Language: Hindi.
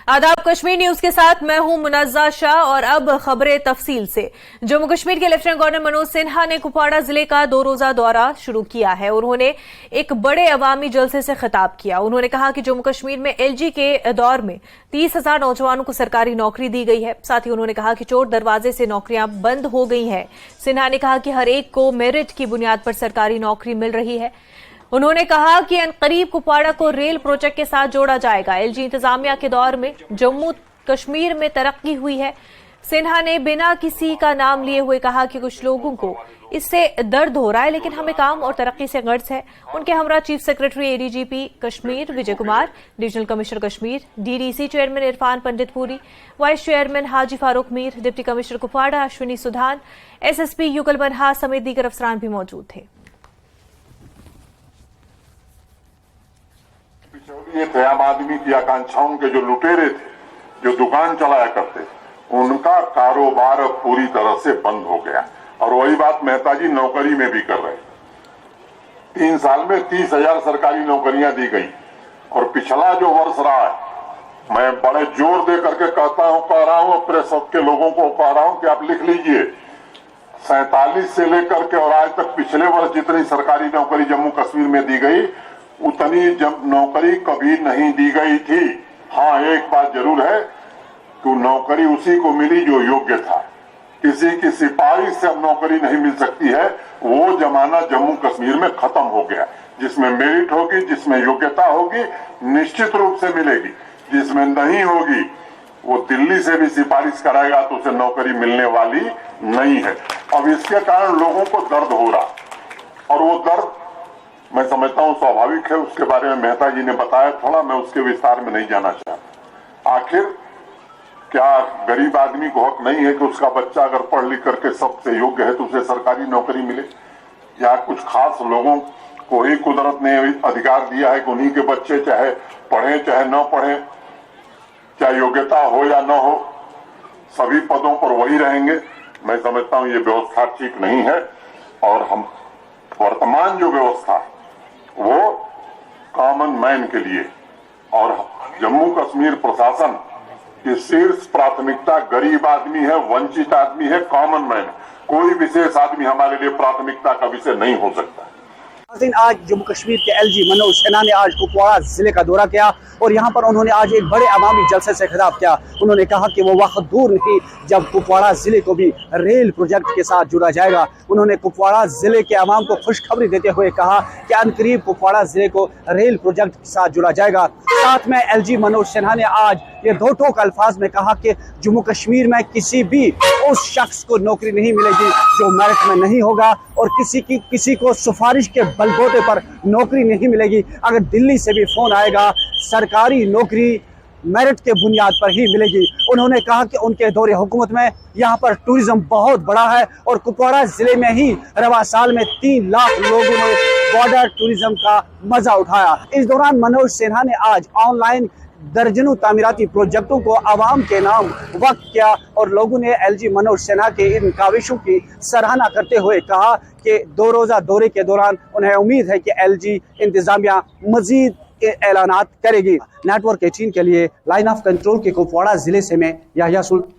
आदाब, कश्मीर न्यूज के साथ मैं हूं मुनज़्ज़ा शाह और अब खबरें तफसील से। जम्मू कश्मीर के लेफ्टिनेंट गवर्नर मनोज सिन्हा ने कुपवाड़ा जिले का 2 रोजा दौरा शुरू किया है। उन्होंने एक बड़े अवामी जलसे से खिताब किया। उन्होंने कहा कि जम्मू कश्मीर में एलजी के दौर में 30,000 नौजवानों को सरकारी नौकरी दी गई है। साथ ही उन्होंने कहा कि चोर दरवाजे से नौकरियां बंद हो गई हैं। सिन्हा ने कहा कि हर एक को मेरिट की बुनियाद पर सरकारी नौकरी मिल रही है। उन्होंने कहा कि अनकरीब कुपवाड़ा को रेल प्रोजेक्ट के साथ जोड़ा जाएगा। एलजी इंतजामिया के दौर में जम्मू कश्मीर में तरक्की हुई है। सिन्हा ने बिना किसी का नाम लिए हुए कहा कि कुछ लोगों को इससे दर्द हो रहा है, लेकिन हमें काम और तरक्की से गर्ज है। उनके हमरा chief secretary ADGP Kashmir Vijay Kumar, divisional commissioner Kashmir, DDC chairman Irfan Panditpuri, vice chairman Haji Farooq Mir, deputy commissioner Kupwara Ashwini Sudhan, SSP Yugal Banha समेत दीगर अफसरान भी मौजूद थे। ये थे आम आदमी की आकांक्षाओं के जो लुटेरे थे, जो दुकान चलाया करते, उनका कारोबार पूरी तरह से बंद हो गया। और वही बात मेहता जी नौकरी में भी कर रहे। 3 साल में 30,000 सरकारी नौकरियां दी गई। और पिछला जो वर्ष रहा है, मैं बड़े जोर दे करके कह रहा हूं अपने सबके लोगों को कह रहा हूं कि आप लिख लीजिए, 47 से लेकर के और आज तक पिछले वर्ष जितनी सरकारी नौकरी जम्मू कश्मीर में दी गई, उतनी नौकरी कभी नहीं दी गई थी। हाँ, एक बात जरूर है कि नौकरी उसी को मिली जो योग्य था। किसी की सिफारिश से अब नौकरी नहीं मिल सकती है। वो जमाना जम्मू कश्मीर में खत्म हो गया। जिसमें मेरिट होगी, जिसमें योग्यता होगी, निश्चित रूप से मिलेगी। जिसमें नहीं होगी, वो दिल्ली से भी सिफारिश कराएगा तो उसे नौकरी मिलने वाली नहीं है। अब इसके कारण लोगों को दर्द हो रहा, और वो दर्द मैं समझता हूं स्वाभाविक है। उसके बारे में मेहता जी ने बताया, थोड़ा मैं उसके विस्तार में नहीं जाना चाहता। आखिर क्या गरीब आदमी को हक नहीं है कि उसका बच्चा अगर पढ़ लिख करके सबसे योग्य है तो उसे सरकारी नौकरी मिले? या कुछ खास लोगों को ही कुदरत ने अधिकार दिया है कि उन्हीं के बच्चे चाहे पढ़े चाहे न पढ़े, चाहे योग्यता हो या न हो, सभी पदों पर वही रहेंगे? मैं समझता हूं ये व्यवस्था ठीक नहीं है। और हम वर्तमान जो व्यवस्था वो कॉमन मैन के लिए, और जम्मू कश्मीर प्रशासन की शीर्ष प्राथमिकता गरीब आदमी है, वंचित आदमी है, कॉमन मैन। कोई विशेष आदमी हमारे लिए प्राथमिकता का विषय नहीं हो सकता। आज जम्मू कश्मीर के एलजी मनोज सिन्हा ने आज कुपवाड़ा जिले का दौरा किया और यहाँ पर उन्होंने आज एक बड़े अवामी जलसे से खिताब किया। उन्होंने कहा कि वो वक्त दूर नहीं जब कुपवाड़ा जिले को भी रेल प्रोजेक्ट के साथ जुड़ा जाएगा। उन्होंने कुपवाड़ा जिले के अवाम को खुशखबरी देते हुए कहा कि अनकरीब कुपवाड़ा जिले को रेल प्रोजेक्ट के साथ जुड़ा जाएगा। साथ में एलजी मनोज सिन्हा ने आज ये दो टोक अल्फाज में कहा कि जम्मू कश्मीर में किसी भी उस शख्स को नौकरी नहीं मिलेगी जो मेरिट में नहीं होगा, और किसी को सिफारिश के बलबूते पर नौकरी नहीं मिलेगी। अगर दिल्ली से भी फोन आएगा, सरकारी नौकरी मेरिट के बुनियाद पर ही मिलेगी। उन्होंने कहा कि उनके दौरे हुकूमत में यहाँ पर टूरिज्म बहुत बड़ा है और कुपवाड़ा जिले में ही रवा साल में 3 लाख लोगों ने बॉर्डर टूरिज्म का मजा उठाया। इस दौरान मनोज सिन्हा ने आज ऑनलाइन दर्जनों तामीराती प्रोजेक्टों को आवाम के नाम वक्त किया और लोगों ने एलजी मनोज सिन्हा के इन काविशों की सराहना करते हुए कहा कि 2 रोजा दौरे के दौरान उन्हें उम्मीद है कि एलजी इंतजामिया मजीद ऐलानात करेगी। नेटवर्क 18 के लिए लाइन ऑफ कंट्रोल के कुपवाड़ा जिले से मैं याहिया सुल्तान।